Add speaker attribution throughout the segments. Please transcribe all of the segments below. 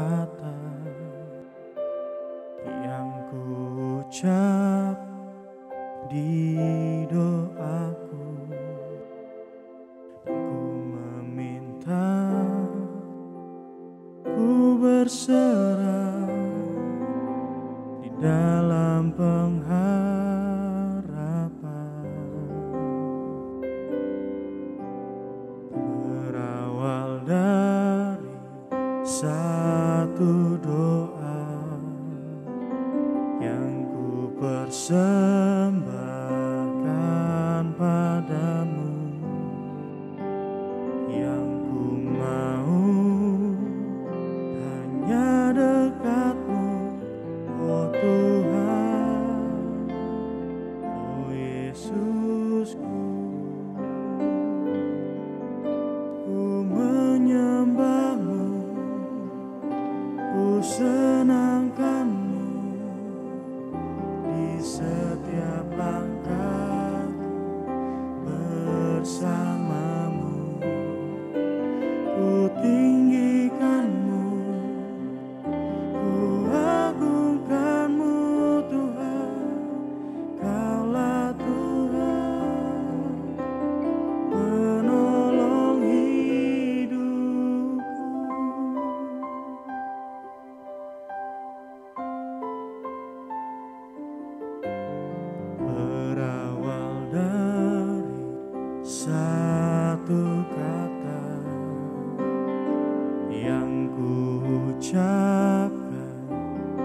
Speaker 1: kata yang ku ucap di doaku, ku meminta, ku berserah di dalam pengharapan. Berawal dari satu doa yang ku persembahkan padamu, yang ku mau hanya dekatmu, oh Tuhan, oh Yesusku. Ku menyembahmu, ku senangkanmu di setiap langkah bersamamu. Ku tinggikanmu, ku agungkanmu Tuhan, Kaulah Tuhan, penolong hidupku. Berawal dari satu kata yang ku ucapkan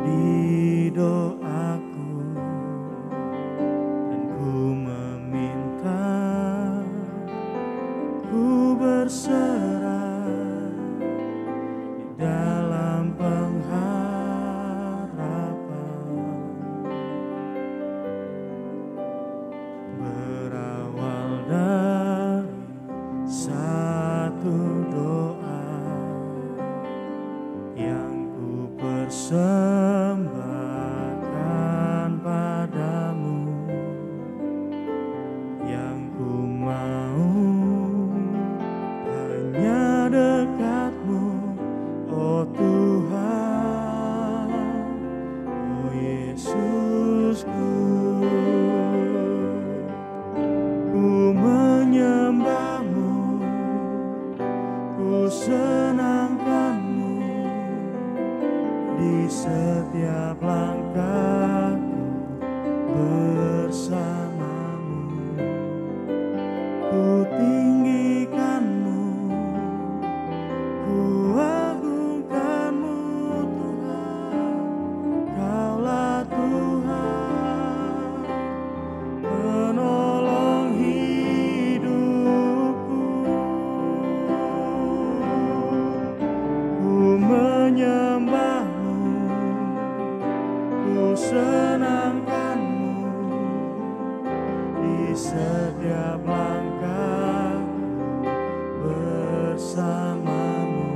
Speaker 1: di doaku, dan ku meminta, ku berserah di dalam pengharapan. Berawal dari satu doa yang ku persembahkan padamu, yang ku mau hanya dekatmu, oh Tuhan, oh Yesusku. Ku menyembahmu, ku senangkanmu di setiap langkahku bersamamu. Ku tinggikanmu, ku agungkanmu Tuhan, Kaulah Tuhan, penolong hidupku. Ku menyembahmu, ku senangkanmu di setiap langkahku bersamamu.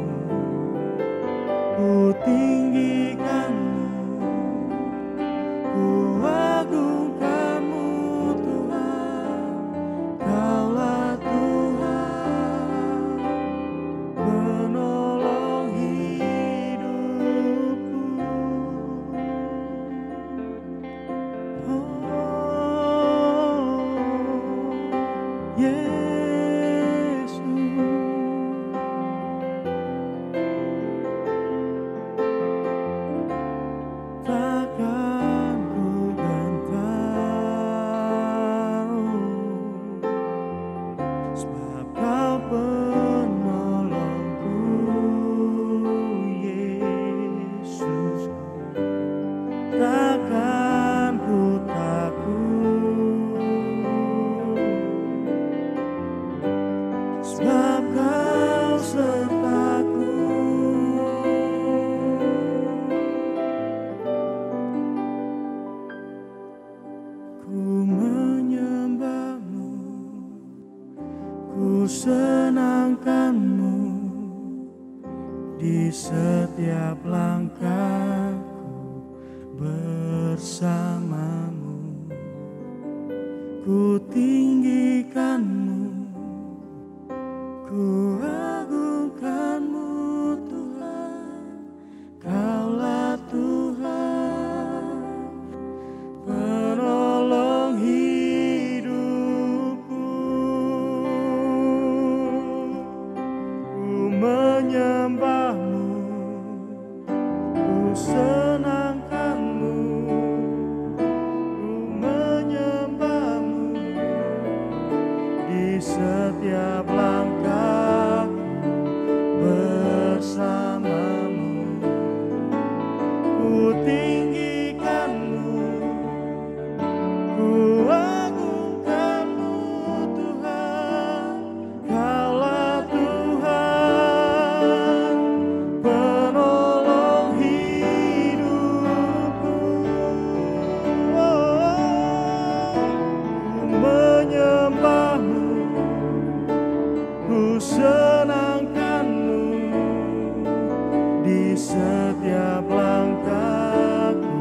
Speaker 1: Ku tinggikanmu, ku agungkanmu Tuhan, Kaulah Tuhan, penolong hidupku. Oh Yesus, takkan ku gantau, sebab Kau penolongku, Yesusku. Takkan ku takut, sebab Kau sertaku. Ku menyembahmu, ku senangkanmu di setiap langkahku bersamamu. Ku tinggikanmu, ku agungkanmu Tuhan, senangkanmu, ku menyembahmu di setiap langkah bersamamu. Ku tinggikanmu, ku agungkanmu Tuhan. Kaulah Tuhan, penolong hidupku. Ku menyembahmu, ku senangkanmu di setiap langkahku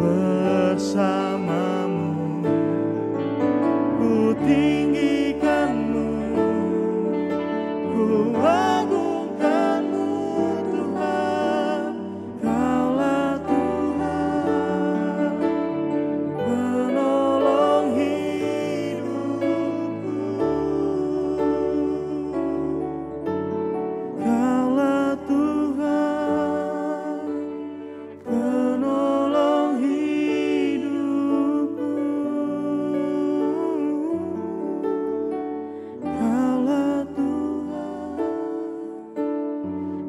Speaker 1: bersamamu. Ku tinggikanmu, ku agungkanmu Tuhan. Kaulah Tuhan, penolong hidupku. Kaulah Tuhan, penolong hidupku. Kaulah Tuhan,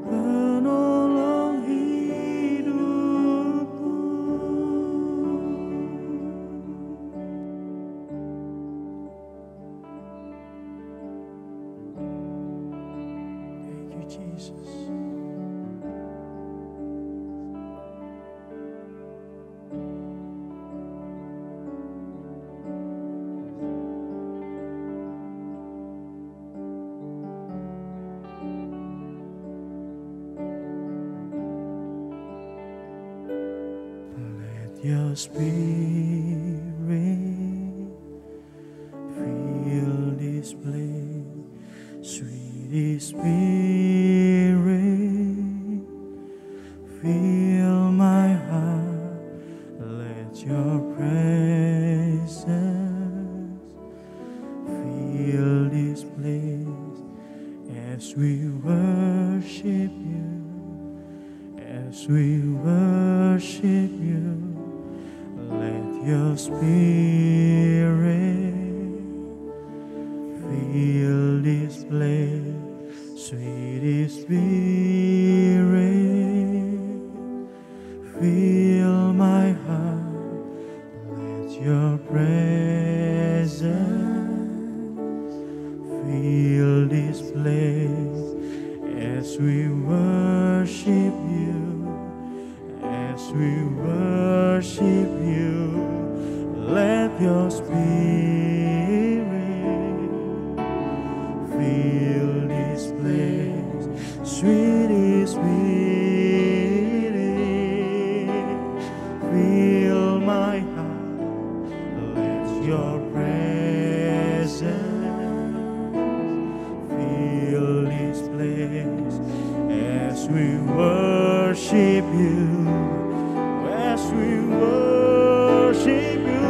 Speaker 1: penolong hidupku. Thank you, Jesus. Let your spirit fill this place, sweet spirit, fill my heart. Let your presence fill this place as we worship you, as we worship you. Let your spirit fill this place, sweet spirit, fill my heart. Let your presence fill this place as we worship you, as we worship you. Let your spirit fill this place, sweet spirit, fill my heart. Let your presence fill this place as we worship you, as we worship you.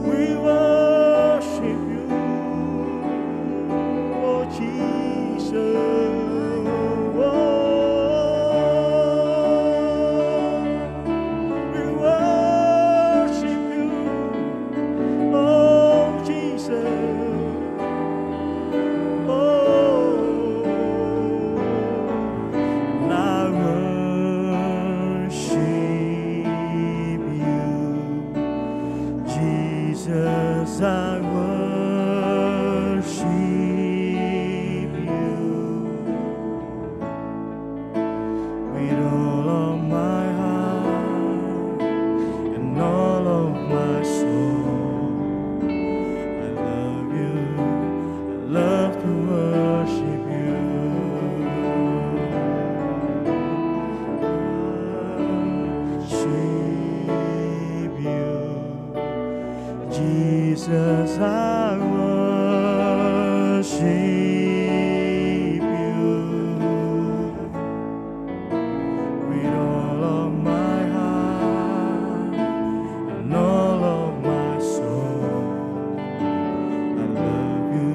Speaker 1: We worship you, oh Jesus. We worship you, oh Jesus. And I worship you, Jesus. I worship you with all of my heart and all of my soul. I love you, I love to worship you. Worship you, Jesus. I worship you with all of my heart and all of my soul. I love you,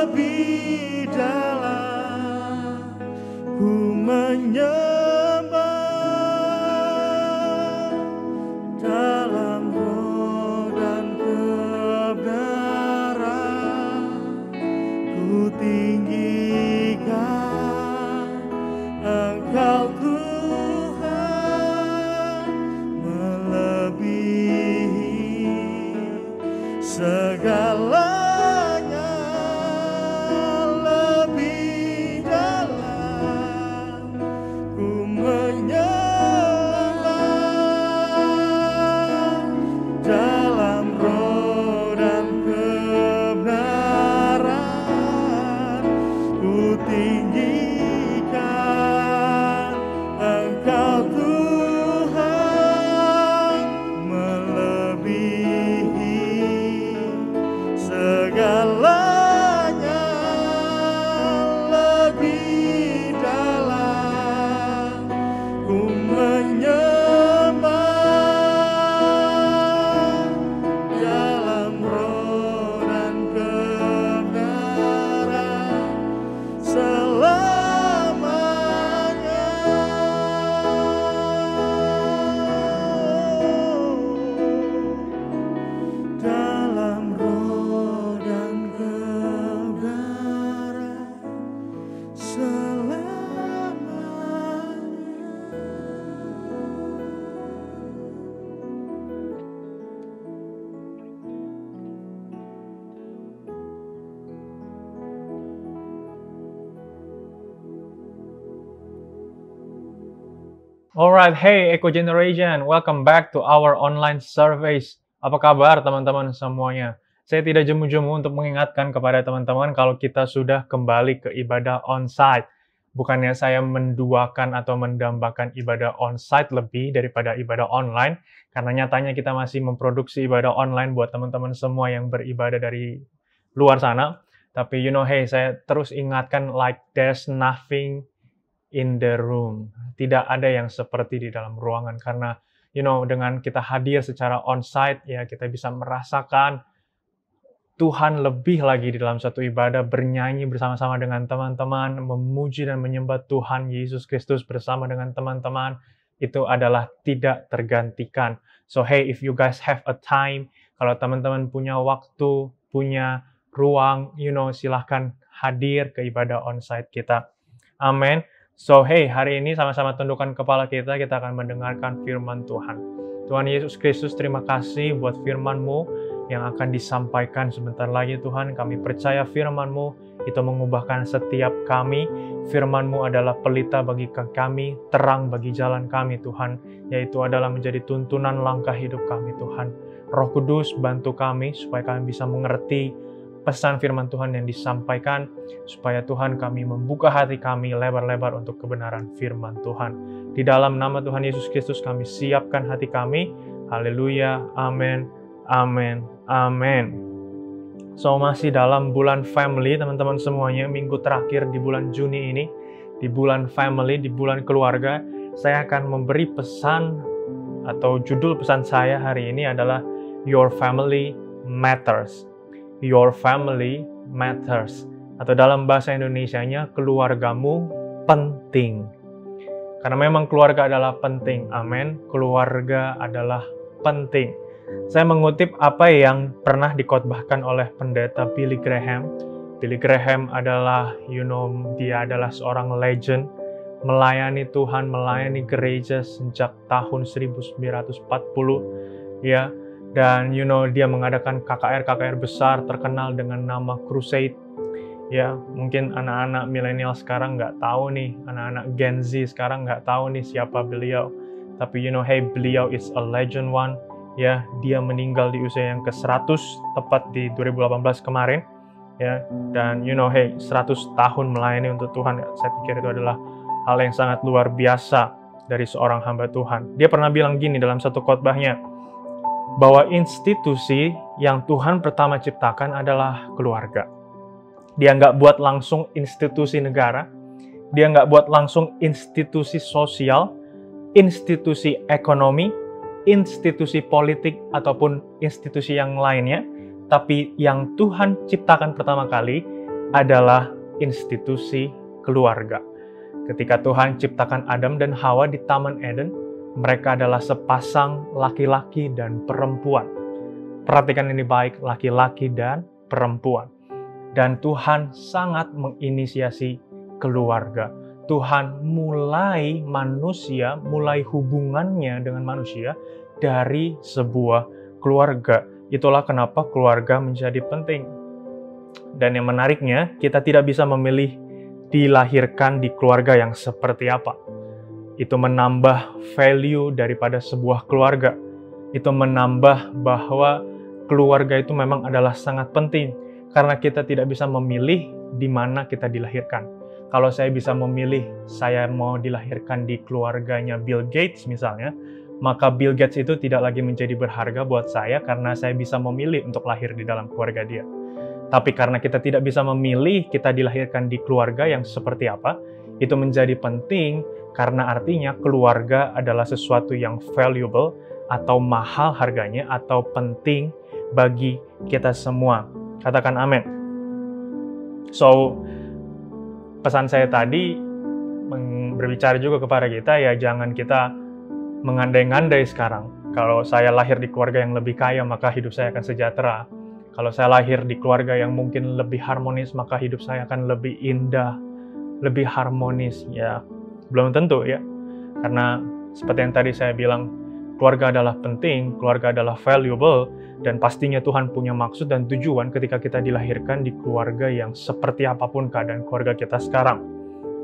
Speaker 1: lebih dalam ku menyembah dalam roh dan kebenaran. Ku tinggikan Engkau Tuhan, melebihi segalanya, lebih dalam ku menyembah dalam roh dan kebenaran. Ku tinggikan Engkau Tuhan, melebihi segalanya, lebih dalam ku menyembah dalam roh dan kebenaran selamanya. Dalam roh dan kebenaran selamanya.
Speaker 2: Alright, hey Eco Generation, welcome back to our online service. Apa kabar teman-teman semuanya? Saya tidak jemu-jemu untuk mengingatkan kepada teman-teman kalau kita sudah kembali ke ibadah on-site. Bukannya saya menduakan atau mendambakan ibadah on-site lebih daripada ibadah online, karena nyatanya kita masih memproduksi ibadah online buat teman-teman semua yang beribadah dari luar sana. Tapi hey, saya terus ingatkan like there's nothing in the room. Tidak ada yang seperti di dalam ruangan, karena dengan kita hadir secara on-site, ya kita bisa merasakan Tuhan lebih lagi di dalam satu ibadah, bernyanyi bersama-sama dengan teman-teman, memuji dan menyembah Tuhan Yesus Kristus bersama dengan teman-teman. Itu adalah tidak tergantikan. So hey, if you guys have a time, kalau teman-teman punya waktu, punya ruang, silahkan hadir ke ibadah on-site kita. Amin. So, hey, hari ini sama-sama tundukkan kepala kita akan mendengarkan firman Tuhan. Tuhan Yesus Kristus, terima kasih buat firman-Mu yang akan disampaikan sebentar lagi, Tuhan. Kami percaya firman-Mu itu mengubahkan setiap kami. Firman-Mu adalah pelita bagi kami, terang bagi jalan kami, Tuhan. Yaitu adalah menjadi tuntunan langkah hidup kami, Tuhan. Roh Kudus, bantu kami supaya kami bisa mengerti pesan firman Tuhan yang disampaikan, supaya Tuhan kami membuka hati kami lebar-lebar untuk kebenaran firman Tuhan. Di dalam nama Tuhan Yesus Kristus kami siapkan hati kami. Haleluya, amin, amin, amin. So, masih dalam bulan family, teman-teman semuanya, minggu terakhir di bulan Juni ini, di bulan family, di bulan keluarga, saya akan memberi pesan, atau judul pesan saya hari ini adalah Your Family Matters. Your family matters. Atau dalam bahasa Indonesianya, keluargamu penting. Karena memang keluarga adalah penting. Amin. Keluarga adalah penting. Saya mengutip apa yang pernah dikhotbahkan oleh pendeta Billy Graham. Billy Graham adalah, dia adalah seorang legend. Melayani Tuhan, melayani gereja sejak tahun 1940. Ya. Dan dia mengadakan KKR besar terkenal dengan nama Crusade. Ya, mungkin anak-anak milenial sekarang nggak tahu nih, anak-anak Gen Z sekarang nggak tahu nih siapa beliau. Tapi hey, beliau is a legend one. Ya, dia meninggal di usia yang ke-100 tepat di 2018 kemarin. Ya, dan hey, 100 tahun melayani untuk Tuhan. Saya pikir itu adalah hal yang sangat luar biasa dari seorang hamba Tuhan. Dia pernah bilang gini dalam satu khotbahnya, bahwa institusi yang Tuhan pertama ciptakan adalah keluarga. Dia nggak buat langsung institusi negara, dia nggak buat langsung institusi sosial, institusi ekonomi, institusi politik, ataupun institusi yang lainnya, tapi yang Tuhan ciptakan pertama kali, adalah institusi keluarga. Ketika Tuhan ciptakan Adam dan Hawa di Taman Eden, mereka adalah sepasang laki-laki dan perempuan. Perhatikan ini baik, laki-laki dan perempuan. Dan Tuhan sangat menginisiasi keluarga. Tuhan mulai hubungannya dengan manusia dari sebuah keluarga. Itulah kenapa keluarga menjadi penting. Dan yang menariknya, kita tidak bisa memilih dilahirkan di keluarga yang seperti apa. Itu menambah value daripada sebuah keluarga. Itu menambah bahwa keluarga itu memang adalah sangat penting. Karena kita tidak bisa memilih di mana kita dilahirkan. Kalau saya bisa memilih, saya mau dilahirkan di keluarganya Bill Gates misalnya, maka Bill Gates itu tidak lagi menjadi berharga buat saya karena saya bisa memilih untuk lahir di dalam keluarga dia. Tapi karena kita tidak bisa memilih kita dilahirkan di keluarga yang seperti apa, itu menjadi penting karena artinya keluarga adalah sesuatu yang valuable atau mahal harganya atau penting bagi kita semua. Katakan amin. So, pesan saya tadi berbicara juga kepada kita, ya jangan kita mengandai-ngandai sekarang. Kalau saya lahir di keluarga yang lebih kaya, maka hidup saya akan sejahtera. Kalau saya lahir di keluarga yang mungkin lebih harmonis, maka hidup saya akan lebih indah, lebih harmonis. Ya, belum tentu ya. Karena seperti yang tadi saya bilang, keluarga adalah penting, keluarga adalah valuable, dan pastinya Tuhan punya maksud dan tujuan ketika kita dilahirkan di keluarga yang seperti apapun keadaan keluarga kita sekarang.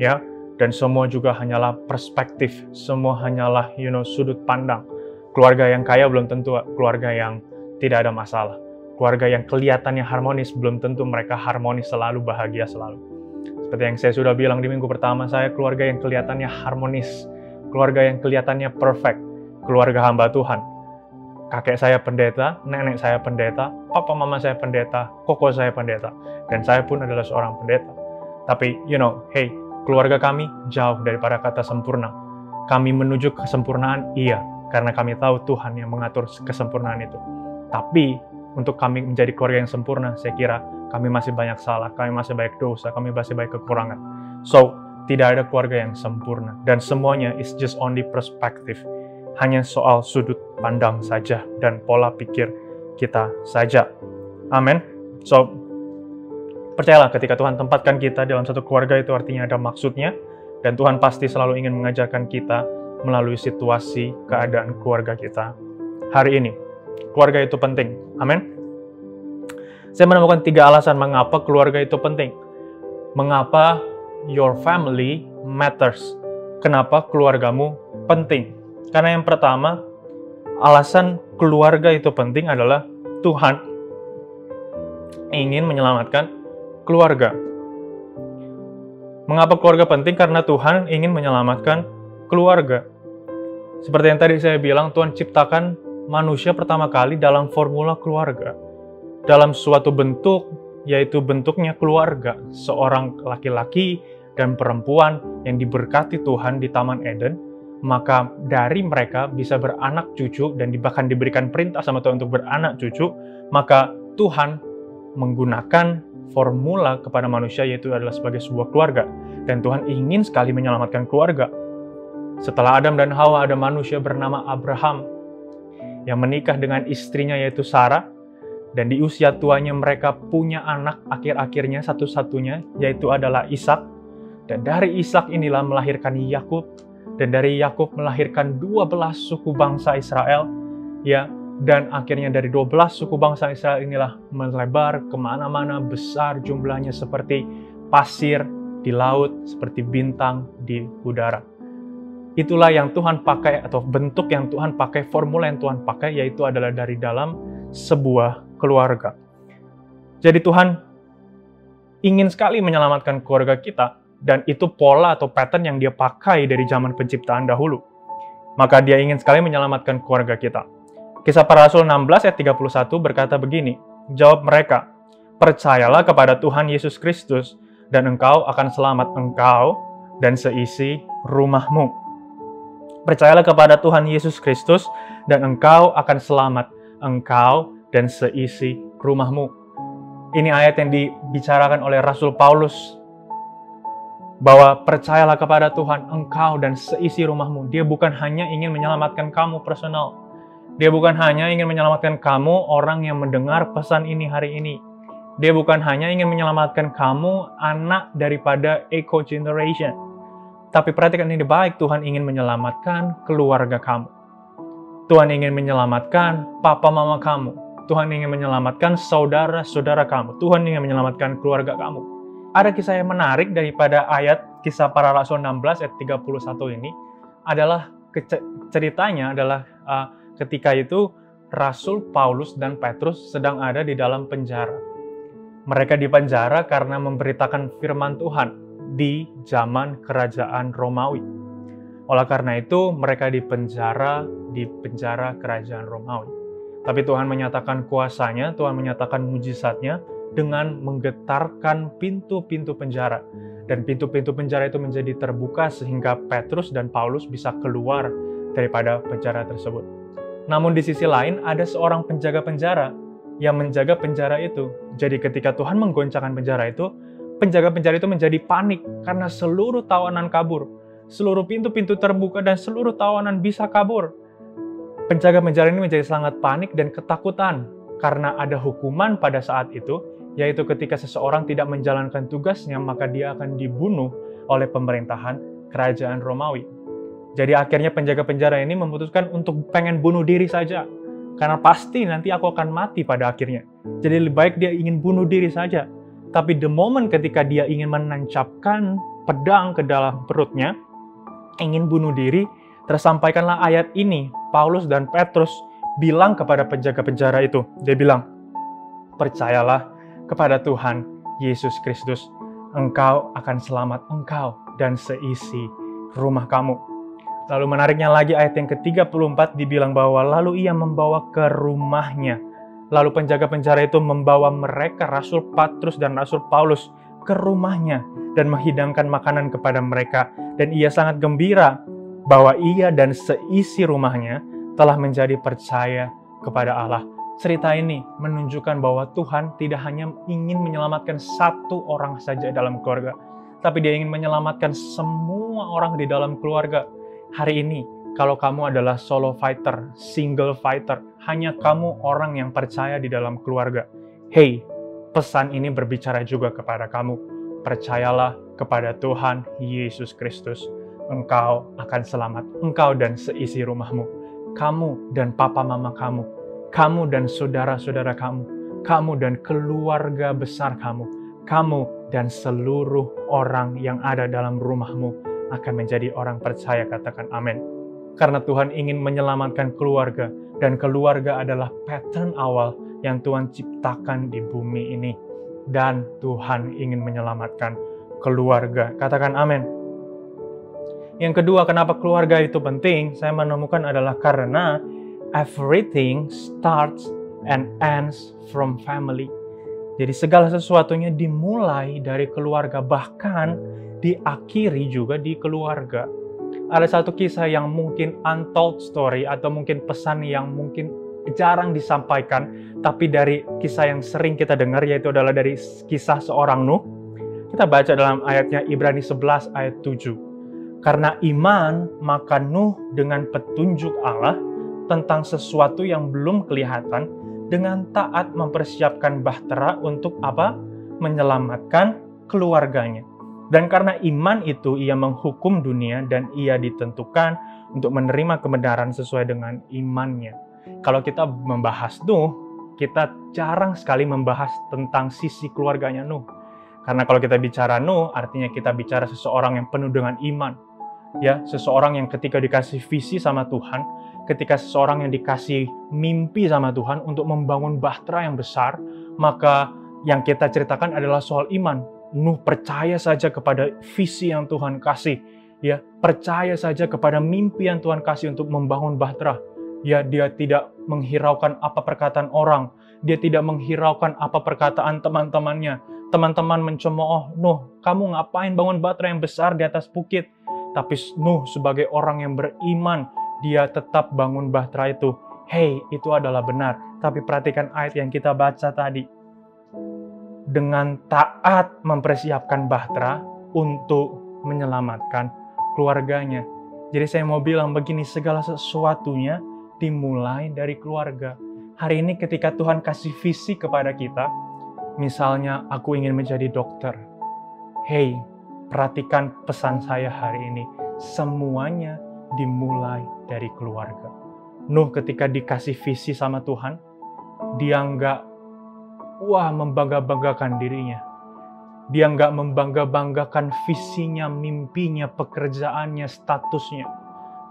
Speaker 2: Ya, dan semua juga hanyalah perspektif, semua hanyalah sudut pandang. Keluarga yang kaya belum tentu keluarga yang tidak ada masalah. Keluarga yang kelihatannya harmonis belum tentu mereka harmonis selalu, bahagia selalu. Seperti yang saya sudah bilang di minggu pertama, saya keluarga yang kelihatannya harmonis, keluarga yang kelihatannya perfect, keluarga hamba Tuhan. Kakek saya pendeta, nenek saya pendeta, papa mama saya pendeta, koko saya pendeta, dan saya pun adalah seorang pendeta. Tapi, hey, keluarga kami jauh daripada kata sempurna. Kami menuju kesempurnaan, iya, karena kami tahu Tuhan yang mengatur kesempurnaan itu. Tapi, untuk kami menjadi keluarga yang sempurna, saya kira kami masih banyak salah, kami masih banyak dosa, kami masih banyak kekurangan. So, tidak ada keluarga yang sempurna. Dan semuanya is just only perspective. Hanya soal sudut pandang saja dan pola pikir kita saja. Amin. So, percayalah ketika Tuhan tempatkan kita dalam satu keluarga itu artinya ada maksudnya, dan Tuhan pasti selalu ingin mengajarkan kita melalui situasi keadaan keluarga kita hari ini. Keluarga itu penting. Amin. Saya menemukan 3 alasan mengapa keluarga itu penting. Mengapa your family matters. Kenapa keluargamu penting. Karena yang pertama, alasan keluarga itu penting adalah Tuhan ingin menyelamatkan keluarga. Mengapa keluarga penting? Karena Tuhan ingin menyelamatkan keluarga. Seperti yang tadi saya bilang, Tuhan ciptakan manusia pertama kali dalam formula keluarga. Dalam suatu bentuk, yaitu bentuknya keluarga. Seorang laki-laki dan perempuan yang diberkati Tuhan di Taman Eden, maka dari mereka bisa beranak cucu dan bahkan diberikan perintah sama Tuhan untuk beranak cucu, maka Tuhan menggunakan formula kepada manusia yaitu adalah sebagai sebuah keluarga. Dan Tuhan ingin sekali menyelamatkan keluarga. Setelah Adam dan Hawa ada manusia bernama Abraham yang menikah dengan istrinya yaitu Sarah, dan di usia tuanya mereka punya anak akhir-akhirnya satu-satunya yaitu adalah Ishak. Dan dari Ishak inilah melahirkan Yakub. Dan dari Yakub melahirkan 12 suku bangsa Israel, ya, dan akhirnya dari 12 suku bangsa Israel inilah melebar kemana-mana, besar jumlahnya seperti pasir di laut, seperti bintang di udara. Itulah yang Tuhan pakai, atau bentuk yang Tuhan pakai, formula yang Tuhan pakai, yaitu adalah dari dalam sebuah keluarga. Jadi Tuhan ingin sekali menyelamatkan keluarga kita, dan itu pola atau pattern yang dia pakai dari zaman penciptaan dahulu. Maka dia ingin sekali menyelamatkan keluarga kita. Kisah Para Rasul 16 ayat 31 berkata begini, jawab mereka, percayalah kepada Tuhan Yesus Kristus, dan engkau akan selamat, engkau dan seisi rumahmu. Percayalah kepada Tuhan Yesus Kristus, dan engkau akan selamat, engkau dan seisi rumahmu. Ini ayat yang dibicarakan oleh Rasul Paulus, bahwa percayalah kepada Tuhan, engkau dan seisi rumahmu. Dia bukan hanya ingin menyelamatkan kamu personal. Dia bukan hanya ingin menyelamatkan kamu, orang yang mendengar pesan ini hari ini. Dia bukan hanya ingin menyelamatkan kamu, anak daripada eco generation. Tapi perhatikan ini baik, Tuhan ingin menyelamatkan keluarga kamu. Tuhan ingin menyelamatkan papa mama kamu. Tuhan ingin menyelamatkan saudara-saudara kamu. Tuhan ingin menyelamatkan keluarga kamu. Ada kisah yang menarik daripada ayat Kisah Para Rasul 16 ayat 31 ini adalah ceritanya adalah ketika itu Rasul Paulus dan Petrus sedang ada di dalam penjara. Mereka dipenjara karena memberitakan firman Tuhan di zaman kerajaan Romawi. Oleh karena itu mereka dipenjara di penjara kerajaan Romawi. Tapi Tuhan menyatakan kuasanya, Tuhan menyatakan mujizatnya dengan menggetarkan pintu-pintu penjara. Dan pintu-pintu penjara itu menjadi terbuka sehingga Petrus dan Paulus bisa keluar daripada penjara tersebut. Namun di sisi lain ada seorang penjaga penjara yang menjaga penjara itu. Jadi ketika Tuhan menggoncangkan penjara itu, penjaga penjara itu menjadi panik karena seluruh tawanan kabur. Seluruh pintu-pintu terbuka dan seluruh tawanan bisa kabur. Penjaga penjara ini menjadi sangat panik dan ketakutan karena ada hukuman pada saat itu, yaitu ketika seseorang tidak menjalankan tugasnya, maka dia akan dibunuh oleh pemerintahan kerajaan Romawi. Jadi akhirnya penjaga penjara ini memutuskan untuk pengen bunuh diri saja, karena pasti nanti aku akan mati pada akhirnya. Jadi lebih baik dia ingin bunuh diri saja. Tapi the moment ketika dia ingin menancapkan pedang ke dalam perutnya, ingin bunuh diri, tersampaikanlah ayat ini. Paulus dan Petrus bilang kepada penjaga penjara itu, dia bilang, percayalah kepada Tuhan Yesus Kristus, engkau akan selamat, engkau dan seisi rumah kamu. Lalu menariknya lagi ayat yang ke-34 dibilang bahwa lalu ia membawa ke rumahnya. Lalu penjaga penjara itu membawa mereka, Rasul Petrus dan Rasul Paulus, ke rumahnya dan menghidangkan makanan kepada mereka. Dan ia sangat gembira bahwa ia dan seisi rumahnya telah menjadi percaya kepada Allah. Cerita ini menunjukkan bahwa Tuhan tidak hanya ingin menyelamatkan satu orang saja dalam keluarga, tapi dia ingin menyelamatkan semua orang di dalam keluarga. Hari ini, kalau kamu adalah solo fighter, single fighter, hanya kamu orang yang percaya di dalam keluarga. Hey, pesan ini berbicara juga kepada kamu. Percayalah kepada Tuhan Yesus Kristus. Engkau akan selamat, engkau dan seisi rumahmu, kamu dan papa mama kamu, kamu dan saudara-saudara kamu, kamu dan keluarga besar kamu, kamu dan seluruh orang yang ada dalam rumahmu akan menjadi orang percaya. Katakan amin. Karena Tuhan ingin menyelamatkan keluarga, dan keluarga adalah pattern awal yang Tuhan ciptakan di bumi ini. Dan Tuhan ingin menyelamatkan keluarga. Katakan amin. Yang kedua, kenapa keluarga itu penting? Saya menemukan adalah karena everything starts and ends from family. Jadi segala sesuatunya dimulai dari keluarga, bahkan diakhiri juga di keluarga. Ada satu kisah yang mungkin untold story atau mungkin pesan yang mungkin jarang disampaikan, tapi dari kisah yang sering kita dengar, yaitu adalah dari kisah seorang Nuh. Kita baca dalam ayatnya Ibrani 11 ayat 7. Karena iman, maka Nuh dengan petunjuk Allah tentang sesuatu yang belum kelihatan, dengan taat mempersiapkan bahtera untuk apa? Menyelamatkan keluarganya. Dan karena iman itu ia menghukum dunia dan ia ditentukan untuk menerima kebenaran sesuai dengan imannya. Kalau kita membahas Nuh, kita jarang sekali membahas tentang sisi keluarganya Nuh. Karena kalau kita bicara Nuh, artinya kita bicara seseorang yang penuh dengan iman. Ya, seseorang yang ketika dikasih visi sama Tuhan, ketika seseorang yang dikasih mimpi sama Tuhan untuk membangun bahtera yang besar, maka yang kita ceritakan adalah soal iman. Nuh percaya saja kepada visi yang Tuhan kasih, ya, percaya saja kepada mimpi yang Tuhan kasih untuk membangun bahtera. Ya, dia tidak menghiraukan apa perkataan orang, dia tidak menghiraukan apa perkataan teman-temannya. Teman-teman mencemooh, Nuh, kamu ngapain bangun bahtera yang besar di atas bukit? Tapi Nuh sebagai orang yang beriman, dia tetap bangun bahtera itu. Hey, itu adalah benar. Tapi perhatikan ayat yang kita baca tadi. dengan taat mempersiapkan Bahtera untuk menyelamatkan keluarganya. Jadi saya mau bilang begini, segala sesuatunya dimulai dari keluarga. Hari ini ketika Tuhan kasih visi kepada kita, misalnya aku ingin menjadi dokter. Hey, perhatikan pesan saya hari ini. Semuanya dimulai dari keluarga. Nuh ketika dikasih visi sama Tuhan, dia nggak membangga-banggakan dirinya. Dia nggak membangga-banggakan visinya, mimpinya, pekerjaannya, statusnya.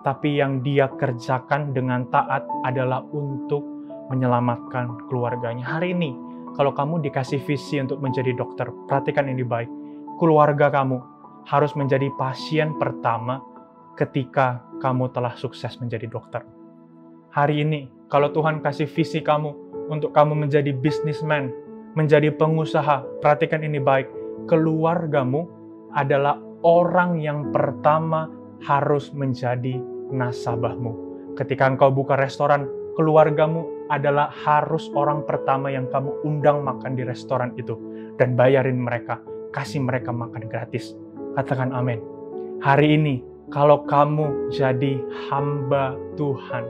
Speaker 2: Tapi yang dia kerjakan dengan taat adalah untuk menyelamatkan keluarganya. Hari ini, kalau kamu dikasih visi untuk menjadi dokter, perhatikan ini baik. Keluarga kamu harus menjadi pasien pertama ketika kamu telah sukses menjadi dokter. Hari ini, kalau Tuhan kasih visi kamu untuk kamu menjadi businessman, menjadi pengusaha, perhatikan ini baik. Keluargamu adalah orang yang pertama harus menjadi nasabahmu. Ketika engkau buka restoran, keluargamu adalah harus orang pertama yang kamu undang makan di restoran itu. Dan bayarin mereka, kasih mereka makan gratis. Katakan amin. Hari ini, kalau kamu jadi hamba Tuhan,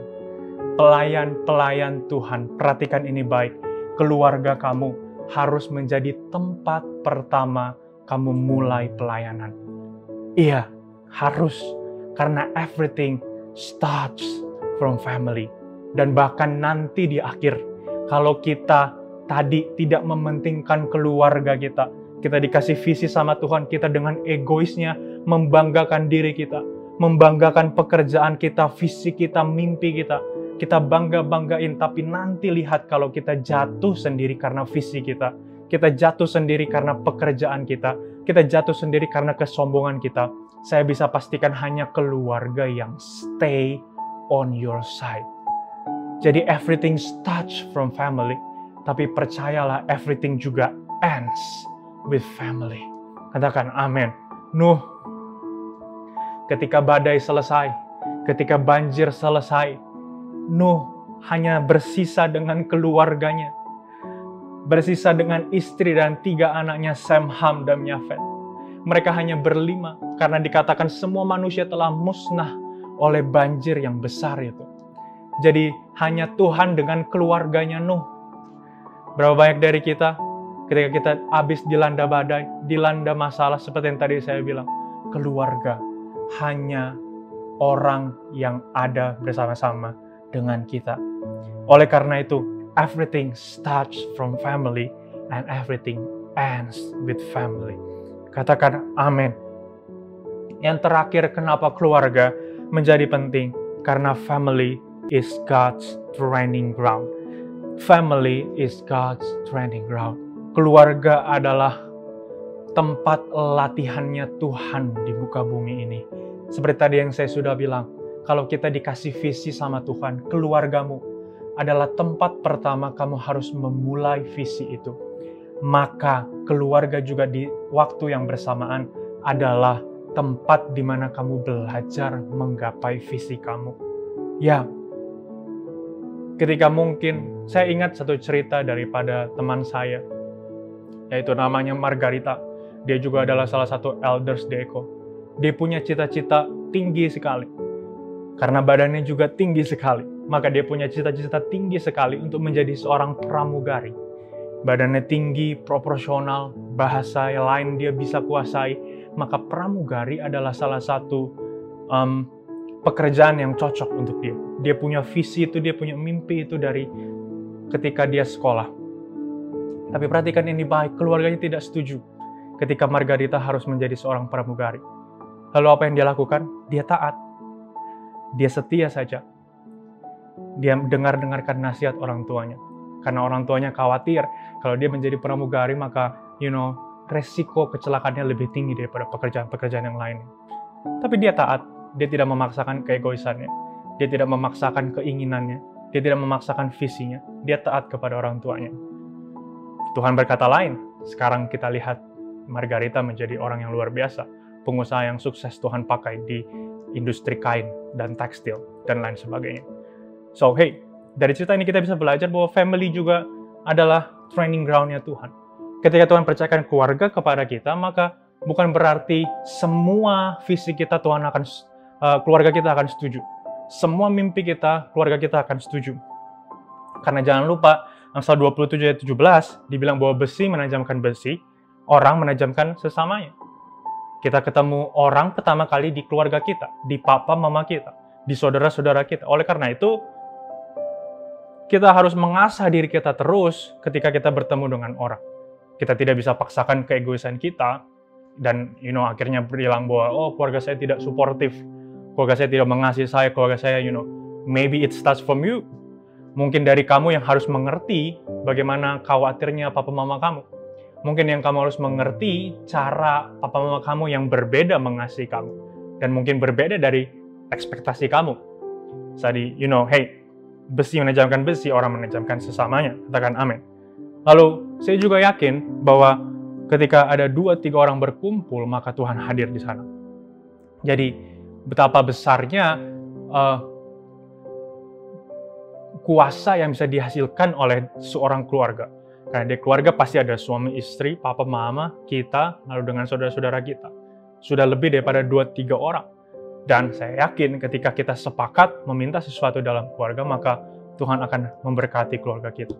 Speaker 2: pelayan-pelayan Tuhan, perhatikan ini baik. Keluarga kamu harus menjadi tempat pertama kamu mulai pelayanan. Iya, harus. Karena everything starts from family. Dan bahkan nanti di akhir, kalau kita tadi tidak mementingkan keluarga kita dikasih visi sama Tuhan, kita dengan egoisnya membanggakan diri kita, membanggakan pekerjaan kita, visi kita, mimpi kita bangga-banggain, tapi nanti lihat kalau kita jatuh sendiri karena visi kita jatuh sendiri karena pekerjaan kita jatuh sendiri karena kesombongan kita, saya bisa pastikan hanya keluarga yang stay on your side. Jadi everything starts from family, tapi percayalah everything juga ends with family. Katakan amin. Nuh, ketika badai selesai, ketika banjir selesai, Nuh hanya bersisa dengan keluarganya. Bersisa dengan istri dan 3 anaknya Sem, Ham, dan Yafet. Mereka hanya berlima karena dikatakan semua manusia telah musnah oleh banjir yang besar itu. Jadi hanya Tuhan dengan keluarganya Nuh. Berapa banyak dari kita ketika kita habis dilanda badai, dilanda masalah seperti yang tadi saya bilang, keluarga hanya orang yang ada bersama-sama dengan kita. Oleh karena itu, everything starts from family and everything ends with family. Katakan amin. Yang terakhir, kenapa keluarga menjadi penting? Karena family is God's training ground. Family is God's training ground. Keluarga adalah tempat latihannya Tuhan di muka bumi ini. Seperti tadi yang saya sudah bilang, kalau kita dikasih visi sama Tuhan, keluargamu adalah tempat pertama kamu harus memulai visi itu. Maka keluarga juga di waktu yang bersamaan adalah tempat di mana kamu belajar menggapai visi kamu. Ya, ketika mungkin, saya ingat satu cerita daripada teman saya, yaitu namanya Margarita. Dia juga adalah salah satu elders di Eko. Dia punya cita-cita tinggi sekali. Karena badannya juga tinggi sekali, maka dia punya cita-cita tinggi sekali untuk menjadi seorang pramugari. Badannya tinggi, proporsional, bahasa yang lain dia bisa kuasai, maka pramugari adalah salah satu pekerjaan yang cocok untuk dia. Dia punya visi itu, dia punya mimpi itu dari ketika dia sekolah. Tapi perhatikan ini baik, keluarganya tidak setuju ketika Margarita harus menjadi seorang pramugari. Lalu apa yang dia lakukan? Dia taat. Dia setia saja. Dia dengarkan nasihat orang tuanya. Karena orang tuanya khawatir kalau dia menjadi pramugari, maka resiko kecelakaannya lebih tinggi daripada pekerjaan-pekerjaan yang lain. Tapi dia taat. Dia tidak memaksakan keegoisannya. Dia tidak memaksakan keinginannya. Dia tidak memaksakan visinya. Dia taat kepada orang tuanya. Tuhan berkata lain. Sekarang kita lihat Margarita menjadi orang yang luar biasa. Pengusaha yang sukses Tuhan pakai di industri kain dan tekstil dan lain sebagainya. So, hey, dari cerita ini kita bisa belajar bahwa family juga adalah training ground-nya Tuhan. Ketika Tuhan percayakan keluarga kepada kita, maka bukan berarti semua visi kita keluarga kita akan setuju. Semua mimpi kita, keluarga kita akan setuju. Karena jangan lupa, Amsal 27 ayat 17 dibilang bahwa besi menajamkan besi, orang menajamkan sesamanya. Kita ketemu orang pertama kali di keluarga kita, di papa mama kita, di saudara-saudara kita. Oleh karena itu, kita harus mengasah diri kita terus ketika kita bertemu dengan orang. Kita tidak bisa paksakan keegoisan kita, dan akhirnya bilang bahwa, oh, keluarga saya tidak suportif, keluarga saya tidak mengasihi saya, keluarga saya, maybe it starts from you. Mungkin dari kamu yang harus mengerti bagaimana khawatirnya papa mama kamu. Mungkin yang kamu harus mengerti cara papa mama kamu yang berbeda mengasihi kamu. Dan mungkin berbeda dari ekspektasi kamu. Tadi, hey, besi menajamkan besi, orang menajamkan sesamanya. Katakan amin. Lalu, saya juga yakin bahwa ketika ada 2-3 orang berkumpul, maka Tuhan hadir di sana. Jadi, betapa besarnya kuasa yang bisa dihasilkan oleh seorang keluarga. Karena di keluarga pasti ada suami, istri, papa, mama, kita, lalu dengan saudara-saudara kita. Sudah lebih daripada 2-3 orang. Dan saya yakin ketika kita sepakat meminta sesuatu dalam keluarga, maka Tuhan akan memberkati keluarga kita.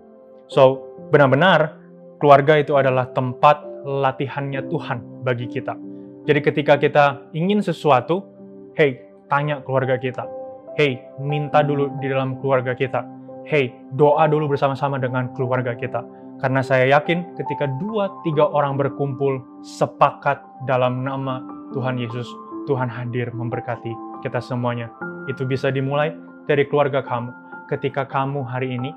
Speaker 2: So, benar-benar keluarga itu adalah tempat latihannya Tuhan bagi kita. Jadi ketika kita ingin sesuatu, hey, tanya keluarga kita. Hey, minta dulu di dalam keluarga kita. Hey, doa dulu bersama-sama dengan keluarga kita. Karena saya yakin ketika 2-3 orang berkumpul sepakat dalam nama Tuhan Yesus, Tuhan hadir memberkati kita semuanya. Itu bisa dimulai dari keluarga kamu. Ketika kamu hari ini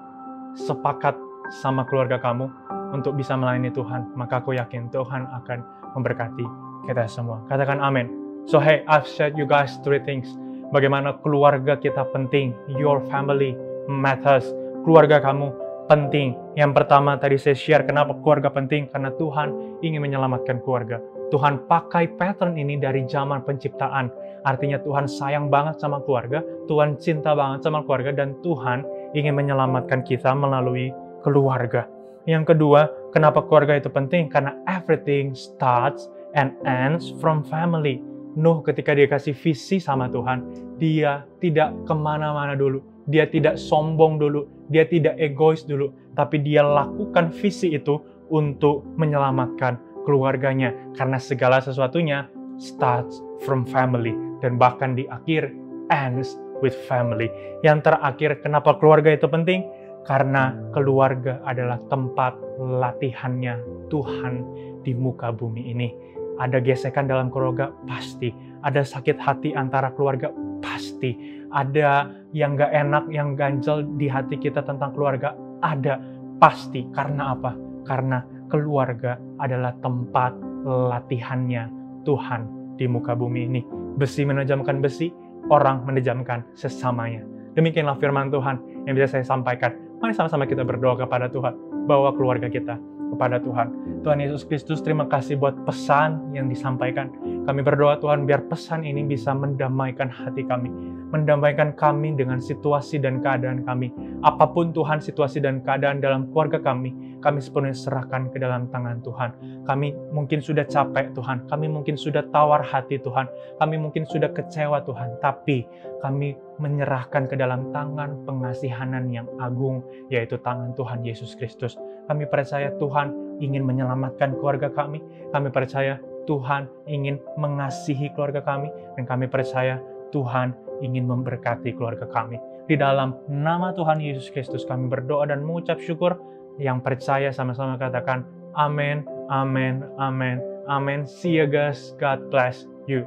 Speaker 2: sepakat sama keluarga kamu untuk bisa melayani Tuhan, maka aku yakin Tuhan akan memberkati kita semua. Katakan amin. So hey, I've shared you guys 3 things. Bagaimana keluarga kita penting. Your family matters. Keluarga kamu penting. Yang pertama tadi saya share kenapa keluarga penting. Karena Tuhan ingin menyelamatkan keluarga. Tuhan pakai pattern ini dari zaman penciptaan. Artinya Tuhan sayang banget sama keluarga. Tuhan cinta banget sama keluarga. Dan Tuhan ingin menyelamatkan kita melalui keluarga. Yang kedua, kenapa keluarga itu penting? Karena everything starts and ends from family. Nuh ketika dia kasih visi sama Tuhan, dia tidak kemana-mana dulu. Dia tidak sombong dulu. Dia tidak egois dulu. Tapi dia lakukan visi itu untuk menyelamatkan keluarganya. Karena segala sesuatunya starts from family. Dan bahkan di akhir, ends with family. Yang terakhir, kenapa keluarga itu penting? Karena keluarga adalah tempat latihannya Tuhan di muka bumi ini. Ada gesekan dalam keluarga? Pasti. Ada sakit hati antara keluarga? Pasti. Ada yang gak enak, yang ganjel di hati kita tentang keluarga? Ada. Pasti. Karena apa? Karena keluarga adalah tempat latihannya Tuhan di muka bumi ini. Besi menajamkan besi, orang menajamkan sesamanya. Demikianlah firman Tuhan yang bisa saya sampaikan. Mari sama-sama kita berdoa kepada Tuhan. Bawa keluarga kita kepada Tuhan. Tuhan Yesus Kristus, terima kasih buat pesan yang disampaikan. Kami berdoa Tuhan, biar pesan ini bisa mendamaikan hati kami. Mendamaikan kami dengan situasi dan keadaan kami. Apapun Tuhan situasi dan keadaan dalam keluarga kami sepenuhnya serahkan ke dalam tangan Tuhan. Kami mungkin sudah capek Tuhan. Kami mungkin sudah tawar hati Tuhan. Kami mungkin sudah kecewa Tuhan. Tapi kami menyerahkan ke dalam tangan pengasihanan yang agung, yaitu tangan Tuhan Yesus Kristus. Kami percaya Tuhan ingin menyelamatkan keluarga kami. Kami percaya Tuhan ingin mengasihi keluarga kami. Dan kami percaya Tuhan ingin memberkati keluarga kami. Di dalam nama Tuhan Yesus Kristus kami berdoa dan mengucap syukur. Yang percaya sama-sama katakan amin, amin, amin, amin. See you guys. God bless you.